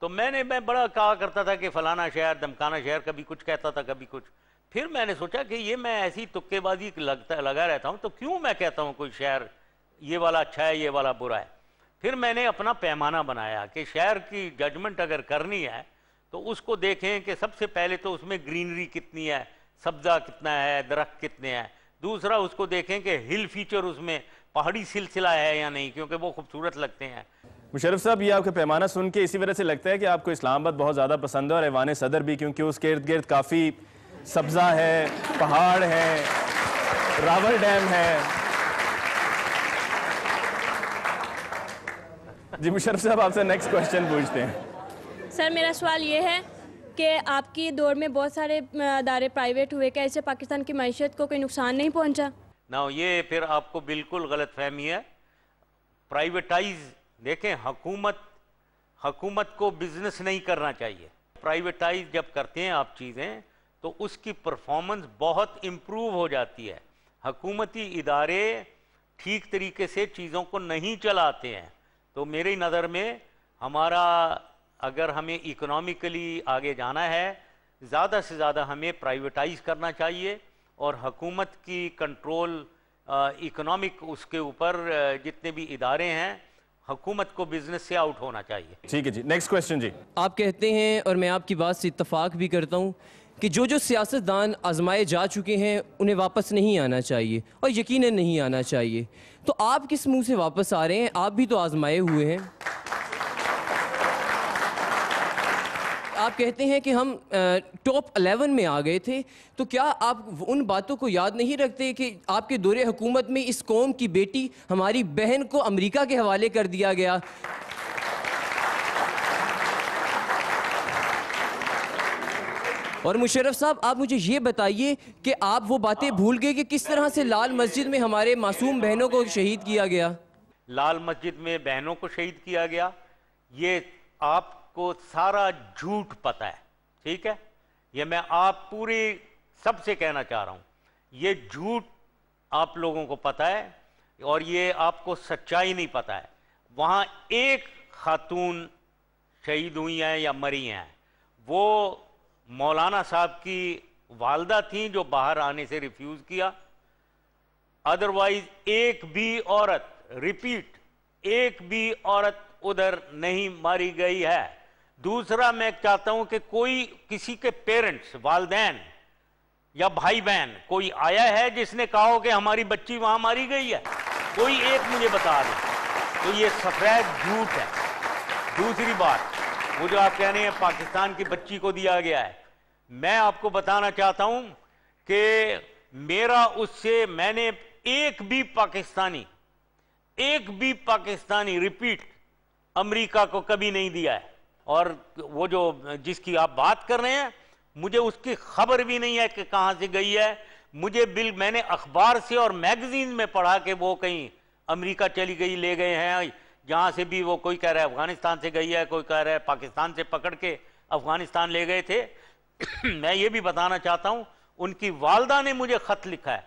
तो मैं बड़ा कहा करता था कि फलाना शहर, धमकाना शहर, कभी कुछ कहता था, कभी कुछ। फिर मैंने सोचा कि ये मैं ऐसी तुक्केबाजी लगा रहता हूँ, तो क्यों मैं कहता हूँ कोई शहर ये वाला अच्छा है, ये वाला बुरा है। फिर मैंने अपना पैमाना बनाया कि शहर की जजमेंट अगर करनी है तो उसको देखें कि सबसे पहले तो उसमें ग्रीनरी कितनी है, सब्जा कितना है, दरख्त कितने हैं। दूसरा उसको देखें कि हिल फीचर, उसमें पहाड़ी सिलसिला है या नहीं, क्योंकि वो खूबसूरत लगते हैं। मुशर्रफ साहब, ये आपका पैमाना सुन के इसी वजह से लगता है कि आपको इस्लामाबाद बहुत ज़्यादा पसंद है, और ऐवान सदर भी, क्योंकि उसके इर्द गिर्द काफ़ी सब्जा है, पहाड़ है, रावल डैम है। जी मुशर्रफ साहब, आपसे नेक्स्ट क्वेश्चन पूछते हैं। सर मेरा सवाल ये है कि आपकी दौर में बहुत सारे अदारे प्राइवेट हुए, क्या इससे पाकिस्तान की मईशत को कोई नुकसान नहीं पहुंचा? ना, ये फिर आपको बिल्कुल गलत फहमी है। प्राइवेटाइज देखें, हुकूमत को बिजनेस नहीं करना चाहिए। प्राइवेटाइज जब करते हैं आप चीज़ें तो उसकी परफॉर्मेंस बहुत इम्प्रूव हो जाती है। हुकूमती इदारे ठीक तरीके से चीज़ों को नहीं चलाते हैं। तो मेरी नज़र में हमारा, अगर हमें इकोनॉमिकली आगे जाना है, ज़्यादा से ज़्यादा हमें प्राइवेटाइज करना चाहिए, और हुकूमत की कंट्रोल इकोनॉमिक उसके ऊपर जितने भी इदारे हैं, हुकूमत को बिजनेस से आउट होना चाहिए। ठीक है जी, नेक्स्ट क्वेश्चन जी। आप कहते हैं, और मैं आपकी बात से इत्तफाक भी करता हूँ, कि जो जो सियासतदान आजमाए जा चुके हैं उन्हें वापस नहीं आना चाहिए, और यकीनन नहीं आना चाहिए। तो आप किस मुंह से वापस आ रहे हैं? आप भी तो आजमाए हुए हैं। आप कहते हैं कि हम टॉप 11 में आ गए थे, तो क्या आप उन बातों को याद नहीं रखते कि आपके दौरे हुकूमत में इस कौम की बेटी, हमारी बहन को अमेरिका के हवाले कर दिया गया? और मुशर्रफ साहब, आप मुझे ये बताइए कि आप वो बातें भूल गए कि किस तरह से लाल मस्जिद में हमारे मासूम बहनों को शहीद किया गया? लाल मस्जिद में बहनों को शहीद किया गया, ये आपको सारा झूठ पता है, ठीक है? ये मैं आप पूरे सबसे कहना चाह रहा हूँ, ये झूठ आप लोगों को पता है, और ये आपको सच्चाई नहीं पता है। वहाँ एक खातून शहीद हुई हैं या मरी हैं, वो मौलाना साहब की वालदा थी जो बाहर आने से रिफ्यूज किया। अदरवाइज एक भी औरत, रिपीट, एक भी औरत उधर नहीं मारी गई है। दूसरा, मैं चाहता हूं कि कोई, किसी के पेरेंट्स, वालदैन या भाई बहन कोई आया है जिसने कहा हो कि हमारी बच्ची वहां मारी गई है? कोई एक मुझे बता दे। तो ये सफेद झूठ है। दूसरी बात, वो जो आप कह रहे हैं पाकिस्तान की बच्ची को दिया गया है, मैं आपको बताना चाहता हूं कि मेरा उससे, मैंने एक भी पाकिस्तानी रिपीट अमेरिका को कभी नहीं दिया है। और वो जो जिसकी आप बात कर रहे हैं, मुझे उसकी खबर भी नहीं है कि कहां से गई है। मैंने अखबार से और मैगजीन में पढ़ा कि वो कहीं अमेरिका चली गई, ले गए हैं। जहां से भी वो, कोई कह रहा है अफगानिस्तान से गई है, कोई कह रहा है पाकिस्तान से पकड़ के अफगानिस्तान ले गए थे। मैं ये भी बताना चाहता हूं, उनकी वालदा ने मुझे खत लिखा है,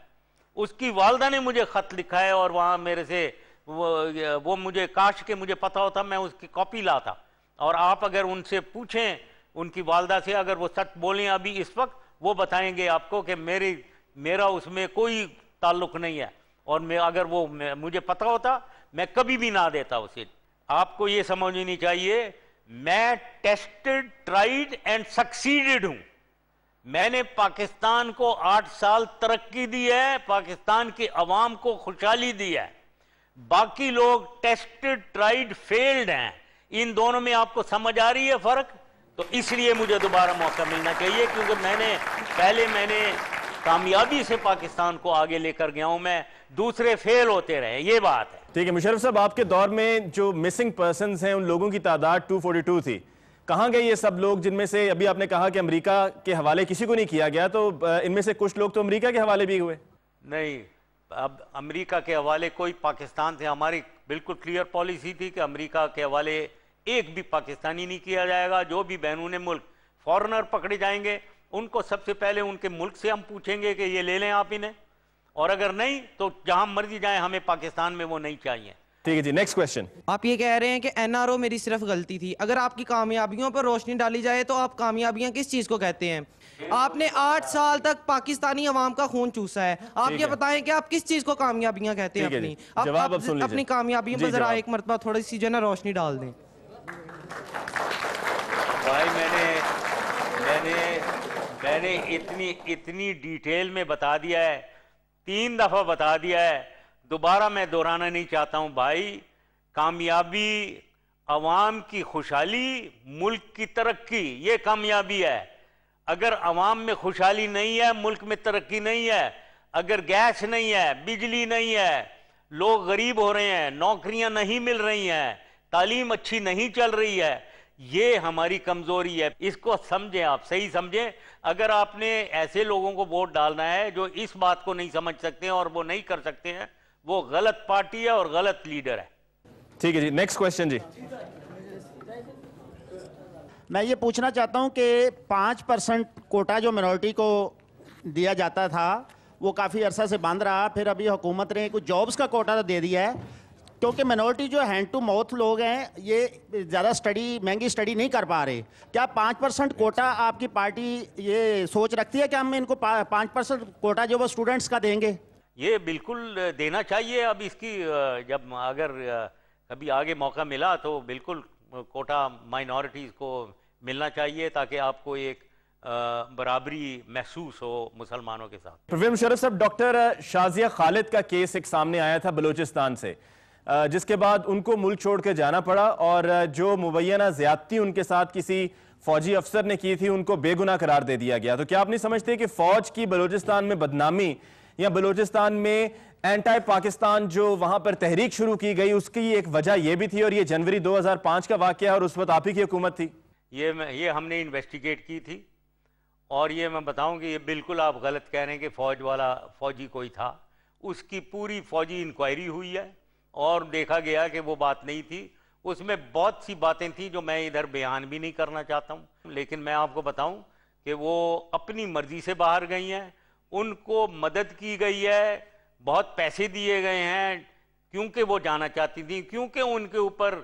उसकी वालदा ने मुझे खत लिखा है, और वहां मेरे से वो मुझे, काश के मुझे पता होता, मैं उसकी कॉपी लाता। और आप अगर उनसे पूछें, उनकी वालदा से, अगर वो सच बोलें अभी इस वक्त, वो बताएंगे आपको कि मेरा उसमें कोई ताल्लुक नहीं है। और अगर वो मुझे पता होता, मैं कभी भी ना देता उसे। आपको ये समझनी चाहिए, मैं टेस्टेड, ट्राइड एंड सक्सीडेड हूं। मैंने पाकिस्तान को 8 साल तरक्की दी है, पाकिस्तान की अवाम को खुशहाली दी है। बाकी लोग टेस्टेड, ट्राइड, फेल्ड हैं। इन दोनों में आपको समझ आ रही है फर्क? तो इसलिए मुझे दोबारा मौका मिलना चाहिए, क्योंकि मैंने कामयाबी से पाकिस्तान को आगे लेकर गया हूं मैं, दूसरे फेल होते रहे, ये बात है। ठीक है मुशर्रफ साहब, आपके दौर में जो मिसिंग पर्सन्स हैं उन लोगों की तादाद 242 थी। कहाँ गए ये सब लोग, जिनमें से अभी आपने कहा कि अमेरिका के हवाले किसी को नहीं किया गया, तो इनमें से कुछ लोग तो अमेरिका के हवाले भी हुए? नहीं, अब अमेरिका के हवाले कोई, पाकिस्तान से हमारी बिल्कुल क्लियर पॉलिसी थी कि अमेरिका के हवाले एक भी पाकिस्तानी नहीं किया जाएगा। जो भी बैरून मुल्क फॉरेनर पकड़े जाएंगे, उनको सबसे पहले उनके मुल्क से हम पूछेंगे कि ये ले लें आप इन्हें, और अगर नहीं तो जहां मर्जी जाएं, हमें पाकिस्तान में वो नहीं चाहिए। ठीक है जी, नेक्स्ट क्वेश्चन। आप ये कह रहे हैं कि एनआरओ मेरी सिर्फ गलती थी। अगर आपकी कामयाबियों पर रोशनी डाली जाए तो आप कामयाबियां किस चीज को कहते हैं? आपने 8 साल तक पाकिस्तानी अवाम का खून चूसा है। आप ये बताएं कि आप किस चीज को कामयाबियां कहते हैं अपनी? जवाब अब सुन लीजिए। अपनी कामयाबियों पर जरा एक मरतबा थोड़ी सी जो ना रोशनी डाल दें। भाई मैंने इतनी डिटेल में बता दिया है, 3 दफा बता दिया है, दोबारा मैं दोहराना नहीं चाहता हूं भाई। कामयाबी अवाम की खुशहाली, मुल्क की तरक्की, ये कामयाबी है। अगर अवाम में खुशहाली नहीं है, मुल्क में तरक्की नहीं है। अगर गैस नहीं है, बिजली नहीं है, लोग गरीब हो रहे हैं, नौकरियां नहीं मिल रही हैं, तालीम अच्छी नहीं चल रही है, ये हमारी कमजोरी है। इसको समझें, आप सही समझें। अगर आपने ऐसे लोगों को वोट डालना है जो इस बात को नहीं समझ सकते हैं और वो नहीं कर सकते हैं, वो गलत पार्टी है और गलत लीडर है। ठीक है जी, नेक्स्ट क्वेश्चन जी। मैं ये पूछना चाहता हूँ कि 5% कोटा जो मिनॉरिटी को दिया जाता था वो काफ़ी अरसा से बंद रहा, फिर अभी हुकूमत ने कुछ जॉब्स का कोटा तो दे दिया है, क्योंकि मिनॉरिटी जो हैंड टू माउथ लोग हैं ये ज़्यादा महंगी स्टडी नहीं कर पा रहे। क्या 5% कोटा आपकी पार्टी ये सोच रखती है कि हम इनको 5% कोटा जो वो स्टूडेंट्स का देंगे? ये बिल्कुल देना चाहिए। अब इसकी जब अगर कभी आगे मौका मिला तो बिल्कुल कोटा माइनॉरिटीज़ को मिलना चाहिए, ताकि आपको एक बराबरी महसूस हो मुसलमानों के साथ। परवेज़ मुशर्रफ साहब, डॉक्टर शाजिया खालिद का केस एक सामने आया था बलूचिस्तान से, जिसके बाद उनको मुल्क छोड़ के जाना पड़ा और जो मुबैना ज्यादती उनके साथ किसी फौजी अफसर ने की थी उनको बेगुनाह करार दे दिया गया। तो क्या आप नहीं समझते कि फौज की बलूचिस्तान में बदनामी या बलूचिस्तान में एंटी पाकिस्तान जो वहां पर तहरीक शुरू की गई उसकी एक वजह यह भी थी, और ये जनवरी 2005 का वाकया और उस वक्त आप ही की हुकूमत थी? ये हमने इन्वेस्टिगेट की थी, और ये मैं बताऊं कि ये बिल्कुल आप गलत कह रहे हैं कि फौजी कोई था। उसकी पूरी फौजी इंक्वायरी हुई है और देखा गया कि वो बात नहीं थी। उसमें बहुत सी बातें थी जो मैं इधर बयान भी नहीं करना चाहता हूँ, लेकिन मैं आपको बताऊं कि वो अपनी मर्जी से बाहर गई हैं, उनको मदद की गई है, बहुत पैसे दिए गए हैं क्योंकि वो जाना चाहती थी, क्योंकि उनके ऊपर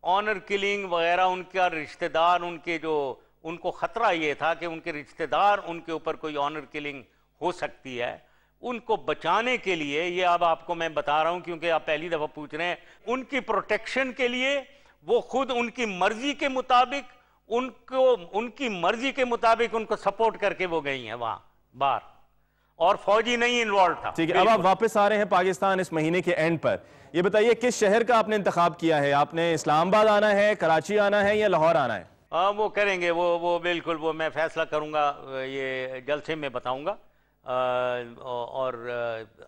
ऑनर किलिंग वगैरह, उनका रिश्तेदार उनको ख़तरा ये था कि उनके रिश्तेदार उनके ऊपर कोई ऑनर किलिंग हो सकती है। उनको बचाने के लिए, ये अब आपको मैं बता रहा हूं क्योंकि आप पहली दफ़ा पूछ रहे हैं, उनकी प्रोटेक्शन के लिए वो खुद उनकी मर्जी के मुताबिक उनको सपोर्ट करके वो गई हैं वहां बाहर, और फौजी नहीं इन्वॉल्व था। ठीक है, अब आप वापस आ रहे हैं पाकिस्तान इस महीने के एंड पर। ये बताइए किस शहर का आपने इंतखाब किया है? आपने इस्लामाबाद आना है, कराची आना है या लाहौर आना है? वो करेंगे, वो बिल्कुल वो मैं फैसला करूंगा, ये जलसे में बताऊंगा, और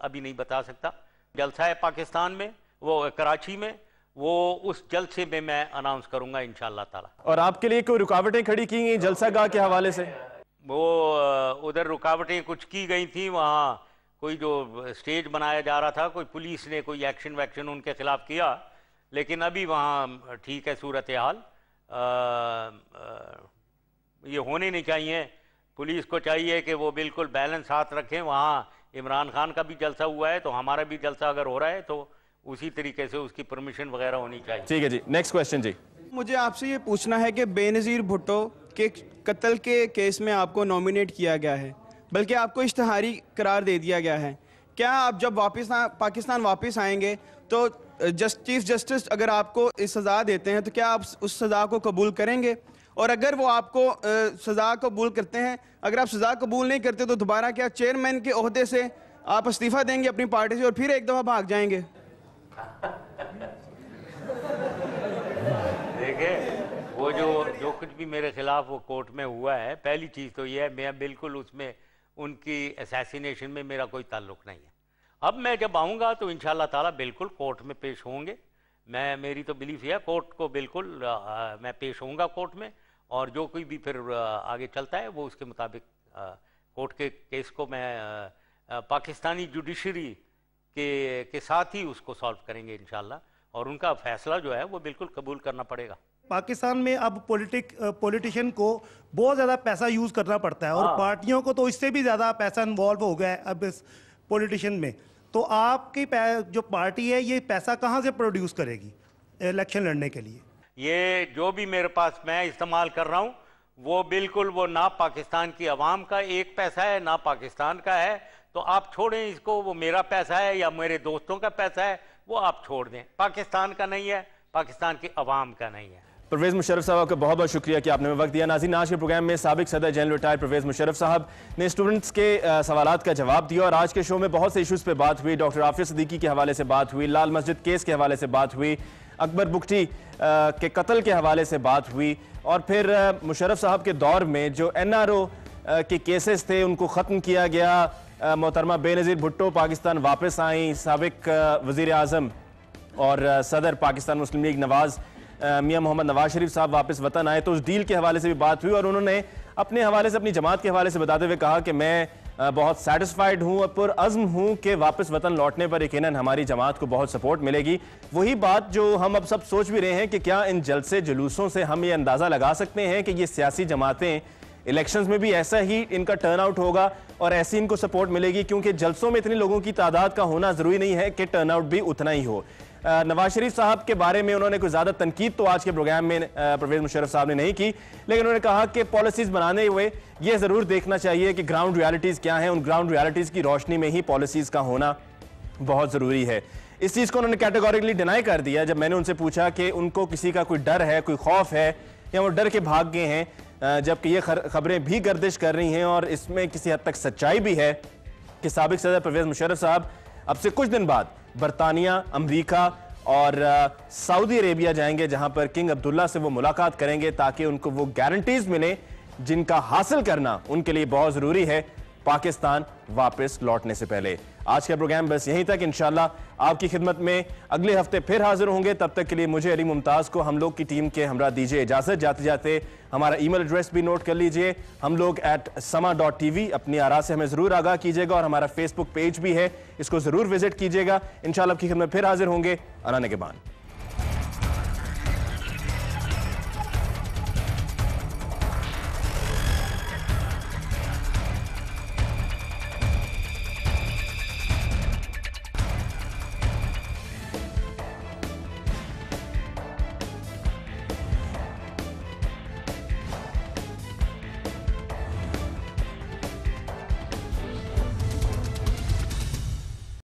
अभी नहीं बता सकता। जलसा है पाकिस्तान में, वो कराची में, वो उस जलसे में मैं अनाउंस करूंगा इंशाअल्लाह ताला। और आपके लिए कोई रुकावटें खड़ी की गई जलसागाह के हवाले से? वो उधर रुकावटें कुछ की गई थी, वहाँ कोई जो स्टेज बनाया जा रहा था, कोई पुलिस ने कोई एक्शन वैक्शन उनके खिलाफ किया, लेकिन अभी वहाँ ठीक है सूरत हाल। ये होने नहीं चाहिए। पुलिस को चाहिए कि वो बिल्कुल बैलेंस हाथ रखें। वहाँ इमरान खान का भी जलसा हुआ है, तो हमारा भी जलसा अगर हो रहा है तो उसी तरीके से उसकी परमिशन वगैरह होनी चाहिए। ठीक है जी, नेक्स्ट क्वेश्चन जी। मुझे आपसे ये पूछना है कि बेनज़ीर भुट्टो के कत्ल के केस में आपको नॉमिनेट किया गया है, बल्कि आपको इश्तिहारी करार दे दिया गया है। क्या आप जब पाकिस्तान वापस आएंगे तो चीफ जस्टिस अगर आपको इस सज़ा देते हैं तो क्या आप उस सज़ा को कबूल करेंगे? और अगर वो आपको सज़ा कबूल करते हैं, अगर आप सज़ा कबूल नहीं करते तो दोबारा क्या चेयरमैन के ओहदे से आप इस्तीफ़ा देंगे अपनी पार्टी से और फिर एक दफ़ा भाग जाएंगे? देखिए, वो जो कुछ भी मेरे खिलाफ वो कोर्ट में हुआ है, पहली चीज़ तो ये है मैं बिल्कुल उसमें उनकी असैसिनेशन में मेरा कोई ताल्लुक़ नहीं है। अब मैं जब आऊँगा तो इंशाअल्लाह ताला बिल्कुल कोर्ट में पेश होंगे। मेरी तो बिलीफ है कोर्ट को बिल्कुल मैं पेश होऊंगा कोर्ट में, और जो कोई भी फिर आगे चलता है वो उसके मुताबिक कोर्ट के केस को मैं पाकिस्तानी जुडिशरी के साथ ही उसको सॉल्व करेंगे इंशाअल्लाह, और उनका फैसला जो है वो बिल्कुल कबूल करना पड़ेगा। पाकिस्तान में अब पॉलिटिशियन को बहुत ज़्यादा पैसा यूज़ करना पड़ता है, और पार्टियों को तो इससे भी ज़्यादा पैसा इन्वॉल्व हो गया है अब इस पॉलिटिशियन में। तो आपकी जो पार्टी है ये पैसा कहाँ से प्रोड्यूस करेगी इलेक्शन लड़ने के लिए? ये जो भी मेरे पास मैं इस्तेमाल कर रहा हूँ वो बिल्कुल वो ना पाकिस्तान की आवाम का एक पैसा है ना पाकिस्तान का है। तो आप छोड़ें इसको, वो मेरा पैसा है या मेरे दोस्तों का पैसा है, वो आप छोड़ दें। पाकिस्तान का नहीं है, पाकिस्तान की आवाम का नहीं है। परवेज़ मुशर्रफ साहब आपका बहुत बहुत शुक्रिया कि आपने वक्त दिया। नाज़रीन, आज के प्रोग्राम में साबिक सदर जनरल रिटायर्ड परवेज़ मुशर्रफ साहब ने स्टूडेंट्स के सवालात का जवाब दिया और आज के शो में बहुत से इशूज़ पे बात हुई। डॉक्टर आफिया सिद्दीकी के हवाले से बात हुई, लाल मस्जिद केस के हवाले से बात हुई, अकबर बुगटी के कत्ल के हवाले से बात हुई और फिर मुशर्रफ साहब के दौर में जो NRO के केसेस थे उनको ख़त्म किया गया। मोहतरमा बेनज़ीर भुट्टो पाकिस्तान वापस आई, साबिक वज़ीर आज़म और सदर पाकिस्तान मुस्लिम लीग नवाज़ मियां मोहम्मद नवाज शरीफ साहब वापस वतन आए, तो उस डील के हवाले से भी बात हुई और उन्होंने अपने हवाले से, अपनी जमात के हवाले से बताते हुए कहा कि मैं बहुत सेटिस्फाइड हूँ और पुरअज़्म हूँ कि वापस वतन लौटने पर यकीनन हमारी जमात को बहुत सपोर्ट मिलेगी। वही बात जो हम अब सब सोच भी रहे हैं कि क्या इन जलसे जुलूसों से हम ये अंदाज़ा लगा सकते हैं कि ये सियासी जमातें इलेक्शंस में भी ऐसा ही इनका टर्न आउट होगा और ऐसी इनको सपोर्ट मिलेगी, क्योंकि जलसों में इतनी लोगों की तादाद का होना ज़रूरी नहीं है कि टर्न आउट भी उतना ही हो। नवाज शरीफ साहब के बारे में उन्होंने कोई ज़्यादा तनकीद तो आज के प्रोग्राम में परवेज़ मुशर्रफ साहब ने नहीं की, लेकिन उन्होंने कहा कि पॉलिसीज़ बनाने हुए ये ज़रूर देखना चाहिए कि ग्राउंड रियलिटीज़ क्या हैं, उन ग्राउंड रियलिटीज़ की रोशनी में ही पॉलिसीज़ का होना बहुत ज़रूरी है। इस चीज़ को उन्होंने कैटेगोरिकली डिनाई कर दिया जब मैंने उनसे पूछा कि उनको किसी का कोई डर है, कोई खौफ है या वो डर के भाग गए हैं, जबकि ये खबरें भी गर्दिश कर रही हैं और इसमें किसी हद तक सच्चाई भी है कि साबिक सदर परवेज़ मुशर्रफ साहब अब से कुछ दिन बाद बरतानिया, अमरीका और सऊदी अरेबिया जाएंगे, जहां पर किंग अब्दुल्ला से वो मुलाकात करेंगे ताकि उनको वो गारंटीज मिले जिनका हासिल करना उनके लिए बहुत ज़रूरी है पाकिस्तान वापस लौटने से पहले। आज का प्रोग्राम बस यहीं तक। इंशाल्लाह आपकी खिदमत में अगले हफ्ते फिर हाजिर होंगे। तब तक के लिए मुझे अली मुमताज़ को हम लोग की टीम के हमरा दीजिए इजाज़त। जाते जाते हमारा ईमेल एड्रेस भी नोट कर लीजिए, हम लोग @sama.tv। अपनी आरा से हमें ज़रूर आगाह कीजिएगा और हमारा फेसबुक पेज भी है, इसको ज़रूर विजिट कीजिएगा। इंशाल्लाह आपकी खिदमत फिर हाजिर होंगे। अना निगहबान।